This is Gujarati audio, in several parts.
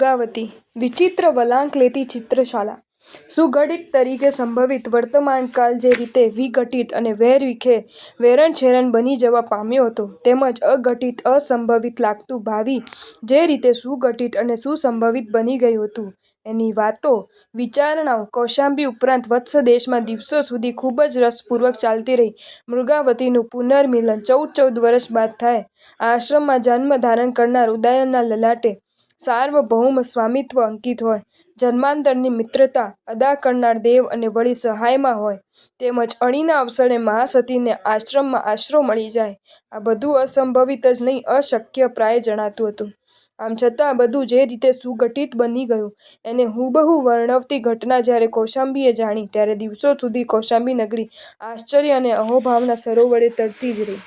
મૃગાવતી વિચિત્ર વળાંક લેતી ચિત્રશાળા સુઘટિત તરીકે સંભવિત વર્તમાનકાળ જે રીતે વિઘટિત અને વેરવિખેર વેરણછેરણ બની જવા પામ્યો હતો, તેમજ અઘટિત અસંભવિત લાગતું ભાવિ જે રીતે સુઘટિત અને સુસંભવિત બની ગયું હતું, એની વાતો વિચારણાઓ કૌશાંબી ઉપરાંત વત્સદેશમાં દિવસો સુધી ખૂબ જ રસપૂર્વક ચાલતી રહી. મૃગાવતીનું પુનર્મિલન 14 વર્ષ બાદ થાય. આશ્રમમાં જન્મ ધારણ કરનાર ઉદયનના લલાટે સાર્વભૌમ સ્વામિત્વ અંકિત હોય, જન્માંતરની મિત્રતા અદા કરનાર દેવ અને વળી સહાયમાં હોય, તેમજ અણીના અવસરે મહાસતીને આશ્રમમાં આશરો મળી જાય, આ બધું અસંભવિત જ નહીં અશક્ય પ્રાય જણાતું હતું. આમ છતાં બધું જે રીતે સુઘટિત બની ગયું એને હુબહુ વર્ણવતી ઘટના જ્યારે કૌશાંબીએ જાણી, ત્યારે દિવસો સુધી કૌશાંબી નગરી આશ્ચર્ય અને અહોભાવના સરોવરે તરતી જ રહી.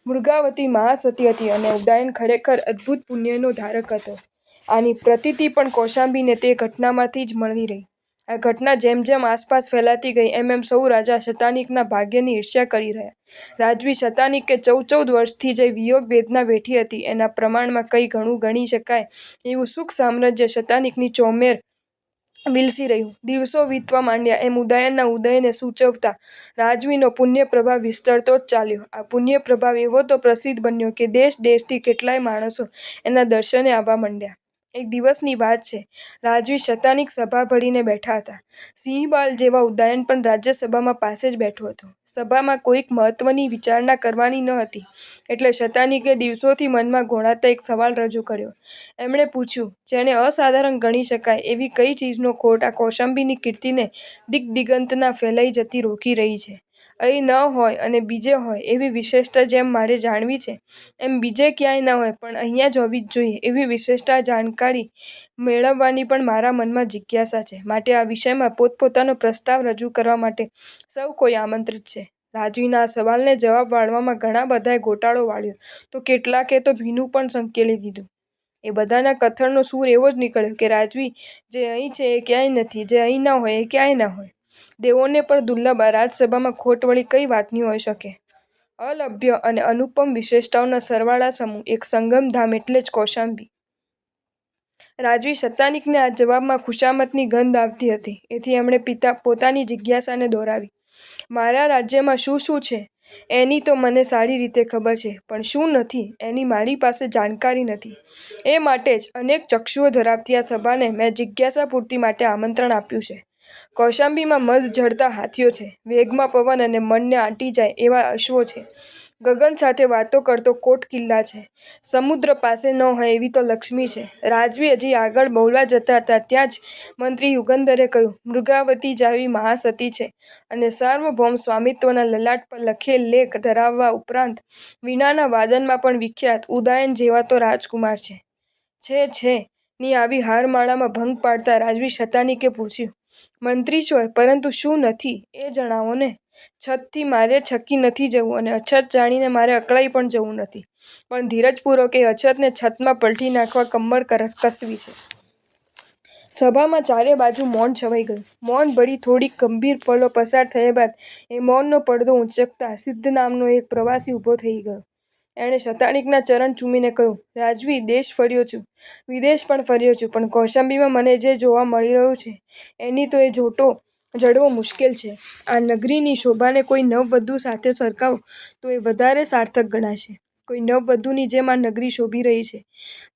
મૃગાવતી મહાસતી હતી અને ઉદયન ખરેખર અદભુત પુણ્યનો ધારક હતો. આની પ્રતીતિ પણ કૌશાંબીને તે ઘટનામાંથી જ મળી રહી. આ ઘટના જેમ જેમ આસપાસ ફેલાતી ગઈ એમ એમ સૌ રાજા શતાનીકના ભાગ્યની ઈર્ષ્યા કરી રહ્યા. રાજવી શતાનીકે 14 વર્ષથી જે વિયોગ વેદના વેઠી હતી એના પ્રમાણમાં કંઈ ઘણું ગણી શકાય એવું સુખ સામ્રાજ્ય શતાનીકની ચોમેર વિલસી રહ્યું. દિવસો વીતવા માંડ્યા એમ ઉદયનના ઉદયને સૂચવતા રાજવીનો પુણ્યપ્રભાવ વિસ્તરતો જ ચાલ્યો. આ પુણ્યપ્રભાવ એવો તો પ્રસિદ્ધ બન્યો કે દેશ દેશથી કેટલાય માણસો એના દર્શને આવવા માંડ્યા. એક દિવસની વાત છે. રાજવી શતાનીક સભા ભરીને બેઠા હતા. સિંહબાલ જેવા ઉદયન પણ રાજ્યસભામાં પાસે જ બેઠો હતો. સભામાં કોઈક મહત્વની વિચારણા કરવાની ન હતી એટલે શતાનીકે દિવસોથી મનમાં ઘોળાતા એક સવાલ રજૂ કર્યો. એમણે પૂછ્યું, જેણે અસાધારણ ગણી શકાય એવી કઈ ચીજનો ખોટ આ કૌશાંબીની કીર્તિને દિગ્દિગંતના ફેલાઈ જતી રોકી રહી છે? અહીં ન હોય અને બીજે હોય એવી વિશેષતા જેમ મારે જાણવી છે, એમ બીજે ક્યાંય ન હોય પણ અહીંયા જ હોવી જ જોઈએ એવી વિશેષતા જાણકારી મેળવવાની પણ મારા મનમાં જિજ્ઞાસા છે. માટે આ વિષયમાં પોતપોતાનો પ્રસ્તાવ રજૂ કરવા માટે સૌ કોઈ આમંત્રિત છે. રાજવીના આ સવાલને જવાબ વાળવામાં ઘણા બધાએ ગોટાળો વાળ્યો તો કેટલાકે તો ભીનું પણ સંકેલી દીધું. એ બધાના કથનનો સૂર એવો જ નીકળ્યો કે રાજવી જે અહીં છે એ ક્યાંય નથી, જે અહીં ન હોય એ ક્યાંય ન હોય. દેવોને પણ દુર્લભ આ રાજસભામાં ખોટ વળી કઈ વાતની હોઈ શકે? અલભ્ય અને અનુપમ વિશેષતાઓના સરવાળા સમૂહ એક સંગમધામ એટલે જ કૌશાંબી. રાજવી શતાનીકને આ જવાબમાં ખુશામતની ગંધ આવતી હતી. એથી એમણે પોતાની જિજ્ઞાસાને દોહરાવી. મારા રાજ્યમાં શું શું છે એની તો મને સારી રીતે ખબર છે, પણ શું નથી એની મારી પાસે જાણકારી નથી. એ માટે જ અનેક ચક્ષુઓ ધરાવતી આ સભાને મેં જિજ્ઞાસા પૂર્તિ માટે આમંત્રણ આપ્યું છે. કૌશાંબીમાં મધ ઝરતા હાથીઓ છે, વેગમાં પવન અને મનને આંટી જાય એવા અશ્વો છે, ગગન સાથે વાતો કરતો કોટ કિલ્લા છે, સમુદ્ર પાસે ન હોય એવી તો લક્ષ્મી છે. રાજવી હજી આગળ બોલવા જતા હતા ત્યાં જ મંત્રી યુગંધરે કહ્યું, મૃગાવતી જાવી મહાસતી છે અને સાર્વભૌમ સ્વામિત્વના લલાટ પર લખેલ લેખ ધરાવવા ઉપરાંત વીણાના વાદનમાં પણ વિખ્યાત ઉદયન જેવા તો રાજકુમાર છે. છે ની આવી હારમાળામાં ભંગ પાડતા રાજવી શતાનીકે પૂછ્યું, મંત્રી છો પરંતુ શું નથી એ જણાવો ને? છતથી મારે છકી નથી જવું અને અછત જાણીને મારે અકળાઈ પણ જવું નથી, પણ ધીરજપૂર્વક એ અછતને છતમાં પલટી નાખવા કમર કસવી છે. સભામાં ચારે બાજુ મૌન છવાઈ ગયું. મૌન ભળી થોડીક ગંભીર પળો પસાર થયા બાદ એ મૌનનો પડદો ઊંચકતા સિદ્ધ નામનો એક પ્રવાસી ઊભો થઈ ગયો. એણે શતાનીકના ચરણ ચૂમીને કહ્યું, રાજવી દેશ ફર્યો છું, વિદેશ પણ ફર્યો છું, પણ કૌશાંબીમાં મને જે જોવા મળી રહ્યું છે એની તો એ જોટો જડવો મુશ્કેલ છે. આ નગરીની શોભાને કોઈ નવવધુ સાથે સરખાવો તો એ વધારે સાર્થક ગણાશે. કોઈ નવવધુની જેમ આ નગરી શોભી રહી છે.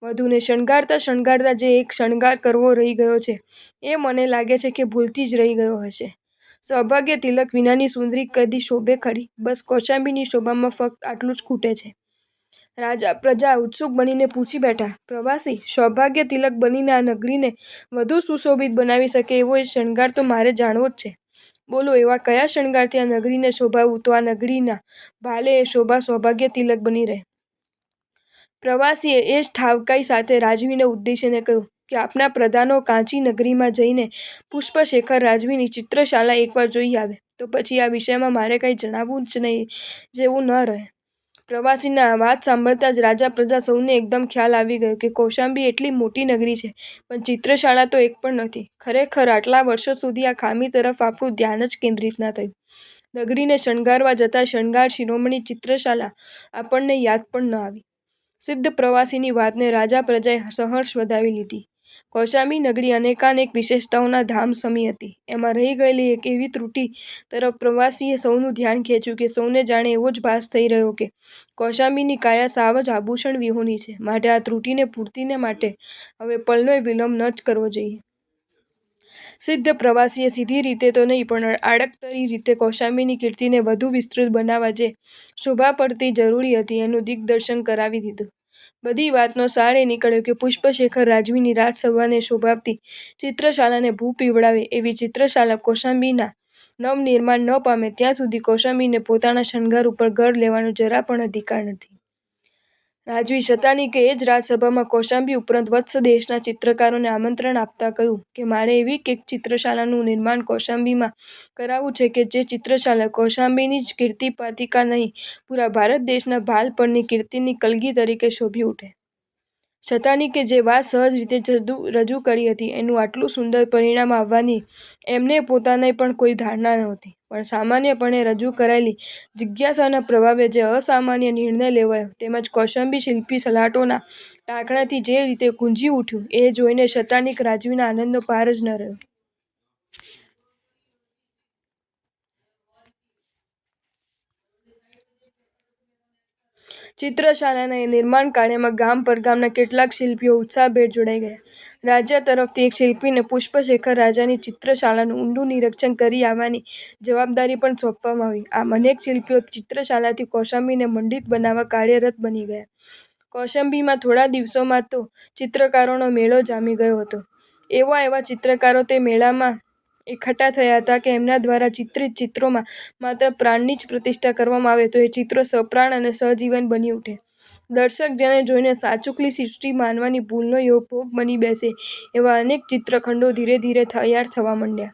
વધુને શણગારતા શણગારતા જે એક શણગાર કરવો રહી ગયો છે એ મને લાગે છે કે ભૂલથી જ રહી ગયો હશે. સૌભાગ્ય તિલક વિનાની સુંદરી કદી શોભે ખરી? બસ કૌશાંબીની શોભામાં ફક્ત આટલું જ ખૂટે છે. રાજા પ્રજા ઉત્સુક બનીને પૂછી બેઠા, પ્રવાસી, સૌભાગ્ય તિલક બનીને આ નગરીને વધુ સુશોભિત બનાવી શકે એવો એ શણગાર તો મારે જાણવો જ છે. બોલો, એવા કયા શણગારથી આ નગરીને શોભાવું તો આ નગરીના ભાલે એ શોભા સૌભાગ્ય તિલક બની રહે? પ્રવાસીએ એ જ ઠાવકાઈ સાથે રાજવીને ઉદ્દેશીને કહ્યું કે આપના પ્રધાનો કાંચી નગરીમાં જઈને પુષ્પશેખર રાજવીની ચિત્રશાળા એકવાર જોઈ આવે તો પછી આ વિષયમાં મારે કંઈ જણાવવું જ નહીં જેવું ન રહે. પ્રવાસીના આ વાત સાંભળતા જ રાજા પ્રજા સૌને એકદમ ખ્યાલ આવી ગયો કે કૌશાંબી એટલી મોટી નગરી છે પણ ચિત્રશાળા તો એક પણ નથી. ખરેખર આટલા વર્ષો સુધી આ ખામી તરફ આપણું ધ્યાન જ કેન્દ્રિત ના થયું. નગરીને શણગારવા જતા શણગાર શિરોમણી ચિત્રશાળા આપણને યાદ પણ ન આવી. સિદ્ધ પ્રવાસીની વાતને રાજા પ્રજાએ સહર્ષ વધાવી લીધી. કૌશાંબી નગરી અનેકાનેક વિશેષતાઓના ધામ સમી હતી. એમાં રહી ગયેલી એક એવી ત્રુટિ તરફ પ્રવાસીએ સૌનું ધ્યાન ખેંચ્યું કે સૌને જાણે એવો જ ભાસ થઈ રહ્યો કે કૌશાંબીની કાયા સાવ જ આભૂષણ વિહોણી છે. માટે આ ત્રુટિને પૂર્તિને માટે હવે પલનોય વિલંબ ન જ કરવો જોઈએ. સિદ્ધ પ્રવાસીએ સીધી રીતે તો નહીં પણ આડકતરી રીતે કૌશાંબીની કીર્તિને વધુ વિસ્તૃત બનાવવા જે શોભા પડતી જરૂરી હતી એનું દિગ્દર્શન કરાવી દીધું. બધી વાતનો સાર એ નીકળ્યો કે પુષ્પશેખર રાજવીની રાજસભાને શોભાવતી ચિત્રશાલાને ભૂ પીવડાવે એવી ચિત્રશાલા કૌશાંબીના નવનિર્માણ ન પામે ત્યાં સુધી કૌશાંબીને પોતાના શણગાર ઉપર ઘર લેવાનો જરા પણ અધિકાર નથી. રાજવી શતાનીકે એ જ રાજસભામાં કૌશાંબી ઉપરાંત વત્સ દેશના ચિત્રકારોને આમંત્રણ આપતા કહ્યું કે મારે એવી એક ચિત્રશાલાનું નિર્માણ કૌશાંબીમાં કરાવવું છે કે જે ચિત્રશાલા કૌશાંબીની જ કીર્તિ પાતિકા નહીં પૂરા ભારત દેશના ભાલ પરની કીર્તિની કલગી તરીકે શોભી ઉઠે. શતાનીકે જે વાત સહજ રીતે રજૂ કરી હતી એનું આટલું સુંદર પરિણામ આવવાની એમને પોતાને પણ કોઈ ધારણા નહોતી. પણ સામાન્યપણે રજૂ કરાયેલી જિજ્ઞાસાના પ્રભાવે જે અસામાન્ય નિર્ણય લેવાયો તેમજ કૌશાંબી શિલ્પી સલાટોના ટાંકણાથી જે રીતે ગુંજી ઉઠ્યું એ જોઈને શતાનીક રાજવીના આનંદનો પાર જ ન રહ્યો. ચિત્રશાલાના એ નિર્માણ કાર્યમાં ગામ પરગામના કેટલાક શિલ્પીઓ ઉત્સાહભેર જોડાઈ ગયા. રાજ્ય તરફથી એક શિલ્પીને પુષ્પશેખર રાજાની ચિત્રશાલાનું ઊંડું નિરીક્ષણ કરી આવવાની જવાબદારી પણ સોંપવામાં આવી. આમ અનેક શિલ્પીઓ ચિત્રશાલાથી કૌશાંબીને મંડિત બનાવવા કાર્યરત બની ગયા. કૌશાંબીમાં થોડા દિવસોમાં તો ચિત્રકારોનો મેળો જામી ગયો હતો. એવા ચિત્રકારો તે મેળામાં એકઠા થયા હતા કે એમના દ્વારા ચિત્રિત ચિત્રોમાં માત્ર પ્રાણની જ પ્રતિષ્ઠા કરવામાં આવે તો એ ચિત્રો સપ્રાણ અને સજીવન બની ઉઠે. દર્શક જેને જોઈને સાચુકલી સૃષ્ટિ માનવાની ભૂલનો ભોગ બની બેસે એવા અનેક ચિત્રખંડો ધીરે ધીરે તૈયાર થવા માંડ્યા.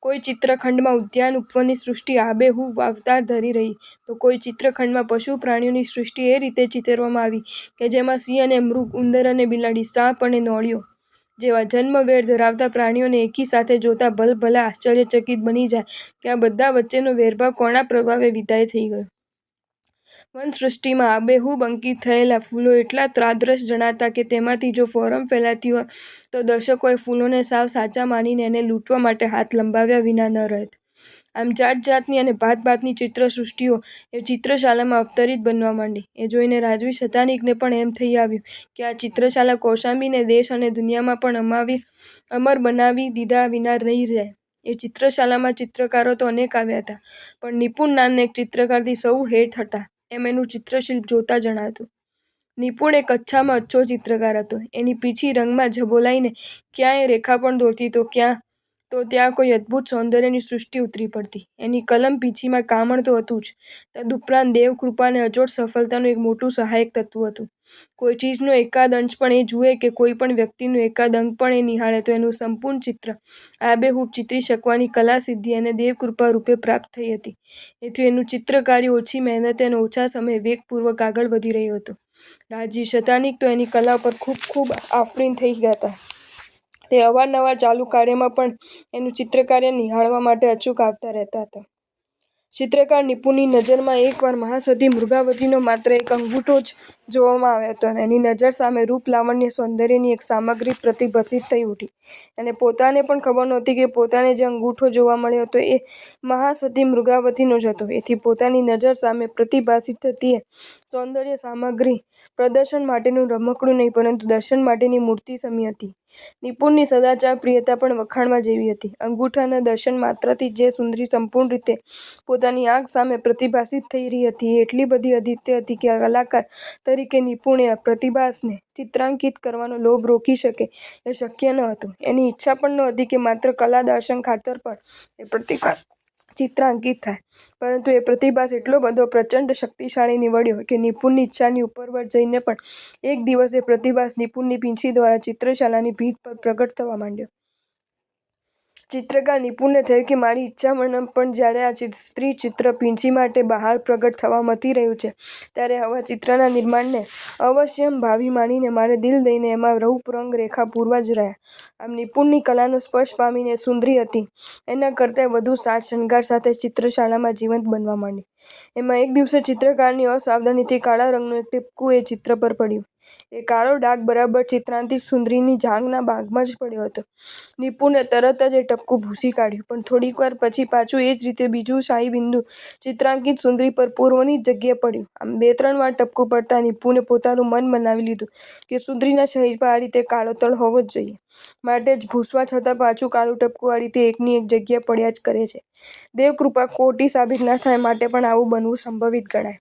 કોઈ ચિત્રખંડમાં ઉદ્યાન ઉપવનની સૃષ્ટિ આબેહૂબ અવતાર ધરી રહી તો કોઈ ચિત્રખંડમાં પશુ પ્રાણીઓની સૃષ્ટિ એ રીતે ચિતરવામાં આવી કે જેમાં સિંહ અને મૃગ, ઉંદર અને બિલાડી, સાપ અને નોળિયો જેવા જન્મવેર ધરાવતા પ્રાણીઓને એકી સાથે જોતા ભલભલા આશ્ચર્યચકિત બની જાય કે આ બધા વચ્ચેનો વેરભાવ કોના પ્રભાવે વિદાય થઈ ગયો. વનસૃષ્ટિમાં આબેહૂબ અંકિત થયેલા ફૂલો એટલા ત્રાદ્રશ જણાતા કે તેમાંથી જો ફોરમ ફેલાતી હોય તો દર્શકોએ ફૂલોને સાવ સાચા માનીને એને લૂંટવા માટે હાથ લંબાવ્યા વિના ન રહેત. આમ જાત જાતની અને ભાત ભાતની ચિત્રસૃષ્ટિઓ એ ચિત્રશાલામાં અવતરિત બનવા માંડી. એ જોઈને રાજવી શતાનીકને પણ એમ થઈ આવ્યું કે આ ચિત્રશાલા કૌશાંબીને દેશ અને દુનિયામાં પણ અમર બનાવી દીધા વિના નહીં રહે. એ ચિત્રશાલામાં ચિત્રકારો તો અનેક આવ્યા હતા પણ નિપુણ નામના એક ચિત્રકારથી સૌ હેઠ હતા એમ એનું ચિત્રશિલ્પ જોતા જણાતું. નિપુણ એક અચ્છામાં અચ્છો ચિત્રકાર હતો. એની પીંછી રંગમાં ઝબોલાઈને ક્યાં એ રેખા પણ દોરતી તો ત્યાં કોઈ અદ્ભુત સૌંદર્યની સૃષ્ટિ ઉતરી પડતી. એની કલમ પીંછીમાં કામણ તો હતું જ, તદુપરાંત દેવકૃપા અને અચોટ સફળતાનું એક મોટું સહાયક તત્વ હતું. કોઈ ચીજનો એકાદ અંશ પણ એ જુએ કે કોઈ પણ વ્યક્તિનું એકાદ અંગ પણ એ નિહાળે તો એનું સંપૂર્ણ ચિત્ર આબેહૂબ ચિતરી શકવાની કલાસિદ્ધિ એને દેવકૃપા રૂપે પ્રાપ્ત થઈ હતી. એથી એનું ચિત્રકાર્ય ઓછી મહેનતે અને ઓછા સમયે વેગપૂર્વક આગળ વધી રહ્યો હતો. રાજીવ શતાનીક તો એની કલા ઉપર ખૂબ આફરીન થઈ ગયા હતા. તે અવારનવાર ચાલુ કાર્યમાં પણ એનું ચિત્રકાર્ય નિહાળવા માટે અચૂક આવતા રહેતા હતા. ચિત્રકાર નિપુણની નજરમાં એકવાર મહાસતી મૃગાવતીનો માત્ર એક અંગૂઠો જ જોવામાં આવ્યો હતો અને એની નજર સામે રૂપ, લાવણ્ય, સૌંદર્યની એક સામગ્રી પ્રતિભાસિત થઈ ઉઠી. એને પોતાને પણ ખબર નહોતી કે પોતાને જે અંગૂઠો જોવા મળ્યો હતો એ મહાસતી મૃગાવતીનો જ હતો. એથી પોતાની નજર સામે પ્રતિભાસિત થતી એ સૌંદર્ય સામગ્રી પ્રદર્શન માટેનું રમકડું નહીં પરંતુ દર્શન માટેની મૂર્તિ સમી હતી. નિપુણની સદાચાર પ્રિયતા પણ વખાણવા જેવી હતી. અંગૂઠાના દર્શન માત્રથી જે સુંદરી સંપૂર્ણ રીતે પોતાની આંખ સામે પ્રતિભાસિત થઈ રહી હતી એ એટલી બધી અદ્વિતીય હતી કે કલાકાર તરીકે નિપુણે આ પ્રતિભાસને ચિત્રાંકિત કરવાનો લોભ રોકી શકે એ શક્ય ન હતું. એની ઈચ્છા પણ ન હતી કે માત્ર કલા દર્શન ખાતર પણ એ પ્રતિભાસ ચિત્રાંકિત થાય. પરંતુ એ પ્રતિભાસ એટલો બધો પ્રચંડ શક્તિશાળી નીવડ્યો કે નિપુણની ઈચ્છાની ઉપરવટ જઈને પણ એક દિવસ એ પ્રતિભાસ નિપુણની પીંછી દ્વારા ચિત્રશાલાની ભીંત પર પ્રગટ થવા માંડ્યો. ચિત્રકાર નિપુણને થયું કે મારી ઈચ્છા પણ જ્યારે આ સ્ત્રી ચિત્ર પીંછી માટે બહાર પ્રગટ થવા મથી રહ્યું છે ત્યારે આવા ચિત્રના નિર્માણને અવશ્યંભાવી માનીને મારે દિલ દઈને એમાં રૂપ, રંગ, રેખા પૂરવા જ રહ્યા. આમ નિપુણની કલાનો સ્પર્શ પામીને સુંદરી હતી એના કરતાંય વધુ સાજ શણગાર સાથે ચિત્રશાળામાં જીવંત બનવા માંડી. એમાં એક દિવસે ચિત્રકારની અસાવધાનીથી કાળા રંગનું એક ટીપકું એ ચિત્ર પર પડ્યું. એ કાળો ડાઘ બરાબર ચિત્રાંકિત સુંદરીની જાંઘના ભાગમાં જ પડ્યો હતો. નિપુણે તરત જ એ ટપકું ભૂંસી કાઢ્યું, પણ થોડીક વાર પછી પાછું એ જ રીતે બીજું શાહી બિંદુ ચિત્રાંકિત સુંદરી પર પૂર્વની જ જગ્યાએ પડ્યું. આમ 2-3 વાર ટપકું પડતા નિપુણે પોતાનું મન બનાવી લીધું કે સુંદરીના શરીર પર આ રીતે કાળો તળ હોવો જ જોઈએ. માટે જ ભૂંસવા છતાં પાછું કાળું ટપકું આ રીતે એકની એક જગ્યાએ પડ્યા જ કરે છે. દેવકૃપા ખોટી સાબિત ના થાય માટે પણ આવું બનવું સંભવિત ગણાય.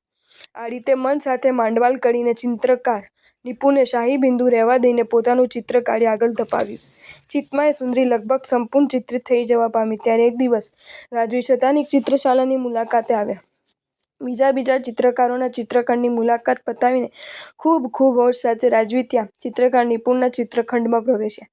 આ રીતે મન સાથે માંડવાળ કરીને ચિત્રકાર નિપુણે શાહી બિંદુ રહેવા દઈને પોતાનું ચિત્રકાર્ય આગળ ધપાવ્યું. ચિત્તમાં એ સુંદરી લગભગ સંપૂર્ણ ચિત્રિત થઈ જવા પામી ત્યારે એક દિવસ રાજવી શતાનિક ચિત્રશાલાની મુલાકાતે આવ્યા. બીજા ચિત્રકારોના ચિત્રખંડની મુલાકાત પતાવીને ખૂબ હોશ સાથે રાજવી ત્યાં ચિત્રકાર નિપુણના ચિત્રખંડમાં પ્રવેશ્યા.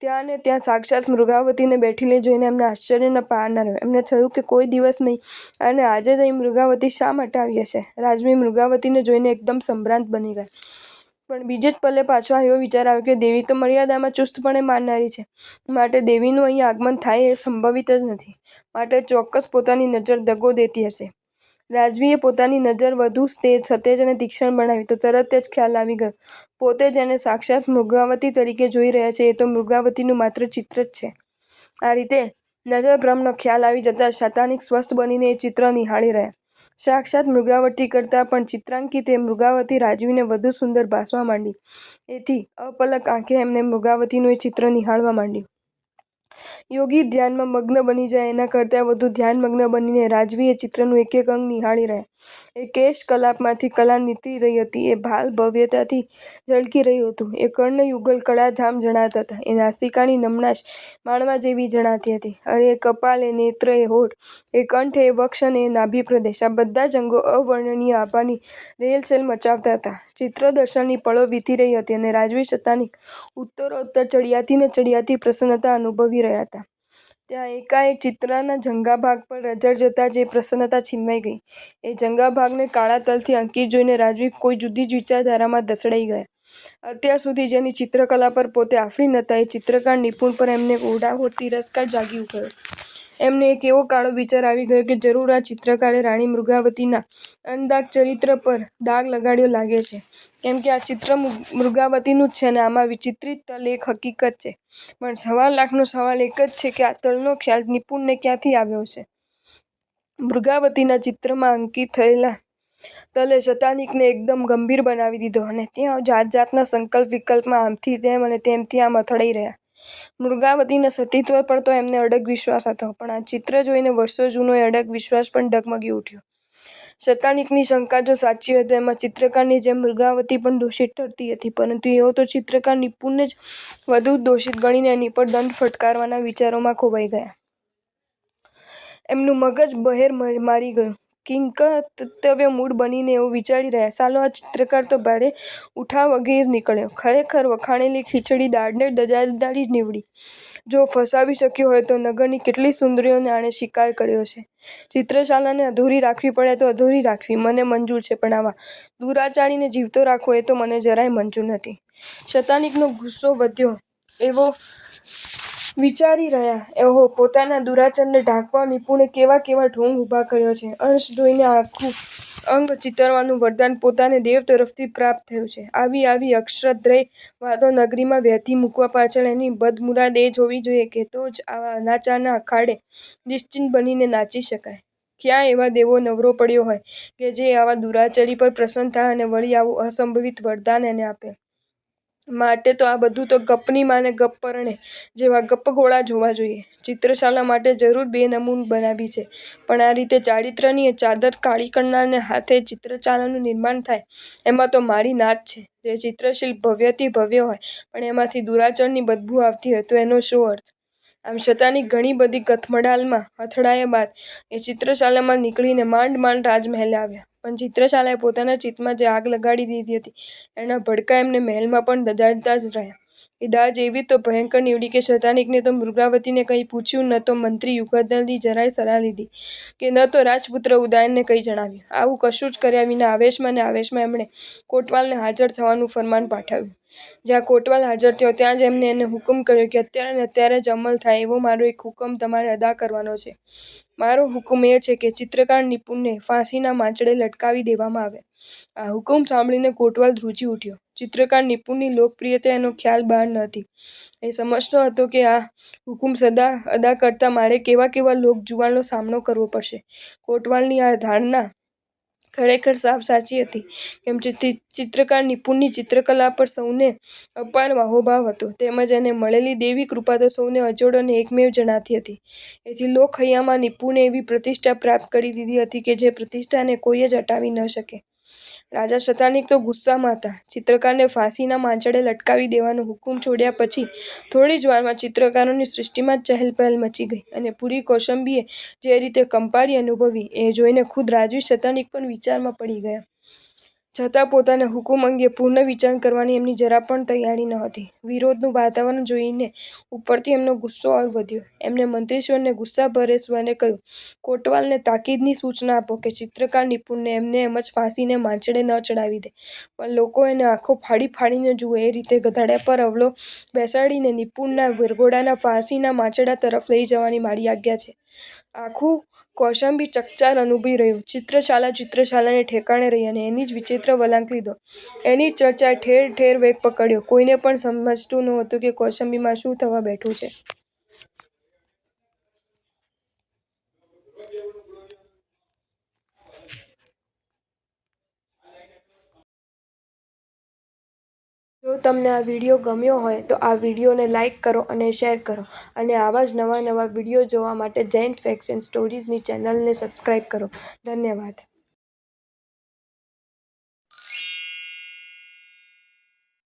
ત્યાં ને ત્યાં સાક્ષાત મૃગાવતીને બેઠેલી જોઈને એમને આશ્ચર્યનો પાર ન રહ્યો. એમને થયું કે કોઈ દિવસ નહીં અને આજે જ અહીં મૃગાવતી શા માટે આવી હશે? રાજવી મૃગાવતીને જોઈને એકદમ સંભ્રાંત બની ગયા. પણ બીજે જ પલે પાછો એવો વિચાર આવ્યો કે દેવી તો મર્યાદામાં ચુસ્તપણે માનનારી છે, માટે દેવીનું અહીં આગમન થાય એ સંભવિત જ નથી. માટે ચોક્કસ પોતાની નજર દગો દેતી હશે. રાજવીએ પોતાની નજર વધુ સતેજ અને તીક્ષ્ણ બનાવી તો તરત જ ખ્યાલ આવી ગયો. પોતે જેને સાક્ષાત મૃગાવતી તરીકે જોઈ રહ્યા છે એ તો મૃગાવતીનું માત્ર ચિત્ર જ છે. આ રીતે નજરભ્રમનો ખ્યાલ આવી જતાં શતાનિક સ્વસ્થ બનીને એ ચિત્ર નિહાળી રહ્યા. સાક્ષાત મૃગાવતી કરતાં પણ ચિત્રાંકિત એ મૃગાવતી રાજવીને વધુ સુંદર ભાસવા માંડી. એથી અપલક આંખે એમને મૃગાવતીનું એ ચિત્ર નિહાળવા માંડ્યું. યોગી ધ્યાનમાં મગ્ન બની જાય એના કરતાં વધુ ધ્યાનમગ્ન બનીને રાજવી એ ચિત્રનું એક એક અંગ નિહાળી રહ્યા. એ કેશ કલાપમાંથી કલા નીતરી રહી હતી. એ ભાલ ભવ્યતાથી ઝળકી રહ્યું હતું. એ કર્ણયુગલ કળાધામ જણાતા હતા. એ નાસિકાની નમણાશ માણવા જેવી જણાતી હતી. અરે એ કપાળ, એ નેત્ર, એ હોઠ, એ કંઠ, એ વક્ષ અને એ નાભી પ્રદેશ, આ બધા જ અંગો અવર્ણનીય આભાની રેલચેલ મચાવતા હતા. ચિત્રદર્શનની પળો વીતી રહી હતી અને રાજવી શતાનિક ઉત્તરોત્તર ચડિયાતી પ્રસન્નતા અનુભવી રહ્યા હતા. ત્યાં એકાએક ચિત્રના જંઘાભાગ પર નજર જતાં જ એ પ્રસન્નતા છીનવાઈ ગઈ. એ જંઘાભાગને કાળા તલથી અંકિત જોઈને રાજવી કોઈ જુદી જ વિચારધારામાં ધસડાઈ ગયા. અત્યાર સુધી જેની ચિત્રકલા પર પોતે આફરીન હતા એ ચિત્રકાર નિપુણ પર એમને ઉડાહો તિરસ્કાર જાગી ગયો. એમને એક એવો કાળો વિચાર આવી ગયો કે જરૂર આ ચિત્રકારે રાણી મૃગાવતીના અનદાગ ચરિત્ર પર દાગ લગાડ્યો લાગે છે. કેમ કે આ ચિત્ર મૃગાવતીનું જ છે અને આમાં ચિત્રિત તલ એક હકીકત છે. પણ 1,00,000નો સવાલ એક જ છે કે આ તલનો ખ્યાલ નિપુણને ક્યાંથી આવ્યો હશે? મૃગાવતીના ચિત્રમાં અંકિત થયેલા તલે શતાનિકને એકદમ ગંભીર બનાવી દીધો અને ત્યાં જાતજાતના સંકલ્પ વિકલ્પમાં આમથી તેમ અને તેમથી આમ અથડાઈ રહ્યા. મૃગાવતીના સતીત્વ પર તો એમને અડગ વિશ્વાસ હતો, પણ આ ચિત્ર જોઈને વર્ષો જૂનો એ અડગ વિશ્વાસ પણ ડગમગી ઉઠ્યો. શતાનિકની શંકા જો સાચી હોય તો એમાં ચિત્રકારની જેમ મૃગાવતી પણ દોષિત ઠરતી હતી, પરંતુ એઓ તો ચિત્રકાર નિપુણને જ વધુ દોષિત ગણીને એની પર દંડ ફટકારવાના વિચારોમાં ખોવાઈ ગયા. એમનું મગજ બહેર મારી ગયું. કિંકર્તવ્ય મૂઢ બનીને એઓ વિચારી રહ્યા, સાલો આ ચિત્રકાર તો ભારે ઉઠાવગીર નીકળ્યો. ખરેખર વખાણેલી ખીચડી દાળને દજાડી જ નીવડી. જો ફસાવી શક્યો હોય તો નગરની કેટલી સુંદરીઓનો આણે શિકાર કર્યો છે. ચિત્રશાલાને અધૂરી રાખવી પડે તો અધૂરી રાખવી મને મંજૂર છે, પણ આવા દુરાચારીને જીવતો રાખવો એ તો મને જરાય મંજૂર નથી. શતાનિકનો ગુસ્સો વધ્યો. એઓ વિચારી રહ્યા, ઓહો, પોતાના દુરાચારને ઢાંકવા નિપુણે કેવા ઢોંગ ઊભા કર્યો છે. અંશ જોઈને આખું અંગ ચિતરવાનું વરદાન પોતાને દેવ તરફથી પ્રાપ્ત થયું છે. આવી અશ્રદ્ધેય વાતો નગરીમાં વહેતી મૂકવા પાછળ એની બદમુરાદ એ જ હોવી જોઈએ કે તો જ આવા અનાચારના અખાડે નિશ્ચિંત બનીને નાચી શકાય. ક્યાં એવા દેવો નવરો પડ્યો હોય કે જે આવા દુરાચારી પર પ્રસન્ન થાય અને વળી આવું અસંભવિત વરદાન એને આપે? માટે તો આ બધું તો ગપની માને ગપ પરણે જેવા ગપગોળા જ હોવા જોઈએ. ચિત્રશાલા માટે જરૂર 2 નમૂન બનાવી છે, પણ આ રીતે ચારિત્ર્યની ચાદર કાળી કરનારને હાથે ચિત્રશાલાનું નિર્માણ થાય એમાં તો મારી ના જ છે. જે ચિત્રશિલ્પ ભવ્યથી ભવ્ય હોય પણ એમાંથી દુરાચારની બદબૂ આવતી હોય તો એનો શો અર્થ? આમ શતાનિક ઘણી બધી કથમડાલમાં અથડાયા બાદ એ ચિત્રશાલામાં નીકળીને માંડ રાજમહેલે આવ્યા. પણ ચિત્રશાલાએ પોતાના ચિત્તમાં જે આગ લગાડી દીધી હતી એના ભડકા એમને મહેલમાં પણ દજાડતા જ રહ્યા. એ દાજ એવી તો ભયંકર નીવડી કે શતાનિકને તો મૃગાવતીને કંઈ પૂછ્યું ન તો મંત્રી યુગંધરની જરાય સલાહ લીધી કે ન તો રાજપુત્ર ઉદયનને કંઈ જણાવ્યું. આવું કશું જ કર્યા વિના આવેશમાં એમણે કોટવાલને હાજર થવાનું ફરમાન પાઠવ્યું. જ્યાં કોટવાલ હાજર થયો ત્યાં જ એમને હુકમ કર્યો કે અત્યારે ને અત્યારે જ અમલ થાય એવો મારો એક હુકમ તમારે અદા કરવાનો છે. મારો હુકમ એ છે કે ચિત્રકાર નિપુણને ફાંસીના માંચડે લટકાવી દેવામાં આવે. આ હુકમ સાંભળીને કોટવાલ ધ્રુજી ઉઠ્યો. ચિત્રકાર નિપુણની લોકપ્રિયતા એનો ખ્યાલ બહાર નહોતી. એ સમજતો હતો કે આ હુકમ અદા કરતા મારે કેવા કેવા લોકજુવાળનો સામનો કરવો પડશે. કોટવાલની આ ધારણા ખરેખર સાવ સાચી હતી. કેમ ચિત્રકાર નિપુણની ચિત્રકલા પર સૌને અપાર વાહોભાવ હતો, તેમજ એને મળેલી દેવી કૃપા તો સૌને અજોડ અને એકમેવ જણાતી હતી. એથી લોકહૈયામાં નિપુણે એવી પ્રતિષ્ઠા પ્રાપ્ત કરી દીધી હતી કે જે પ્રતિષ્ઠાને કોઈ જ હટાવી ન શકે. રાજા શતાનિક તો ગુસ્સામાં હતા. ચિત્રકારને ફાંસીના માંચડે લટકાવી દેવાનો હુકમ છોડ્યા પછી થોડી જ વારમાં ચિત્રકારોની સૃષ્ટિમાં જ ચહેલપહેલ મચી ગઈ અને પૂરી કૌશાંબીએ જે રીતે કંપારી અનુભવી એ જોઈને ખુદ રાજવી શતાનિક પણ વિચારમાં પડી ગયા. છતાં પોતાના હુકમ અંગે પુનર્વિચાર કરવાની એમની જરા પણ તૈયારી નહોતી. વિરોધનું વાતાવરણ જોઈને ઉપરથી એમનો ગુસ્સો ઓર વધ્યો. એમણે મંત્રીશ્વરને ગુસ્સાભરે સ્વરે કહ્યું, કોટવાલને તાકીદની સૂચના આપો કે ચિત્રકાર નિપુણને એમને એમ જ ફાંસીને માંચડે ન ચડાવી દે, પણ લોકો એને આંખો ફાડી ફાડીને જુએ એ રીતે ગધાડા પર અવળો બેસાડીને નિપુણના વરઘોડાના ફાંસીના માંચડા તરફ લઈ જવાની મારી આજ્ઞા છે. આખું કૌશાંબી ચકચાર અનુભવી રહ્યું. ચિત્રશાલાને ઠેકાણે રહી અને એની જ વિચિત્ર વળાંક લીધો. એની ચર્ચાએ ઠેર ઠેર વેગ પકડ્યો. કોઈને પણ સમજતું નહોતું કે કૌશાંબીમાં શું થવા બેઠું છે. જો તમને આ વિડીયો ગમ્યો હોય તો આ વિડીયોને લાઇક કરો અને શેર કરો, અને આવા જ નવા વિડીયો જોવા માટે જૈન ફેક્ટ્સ એન્ડ સ્ટોરીઝની ચેનલને સબસ્ક્રાઈબ કરો. ધન્યવાદ.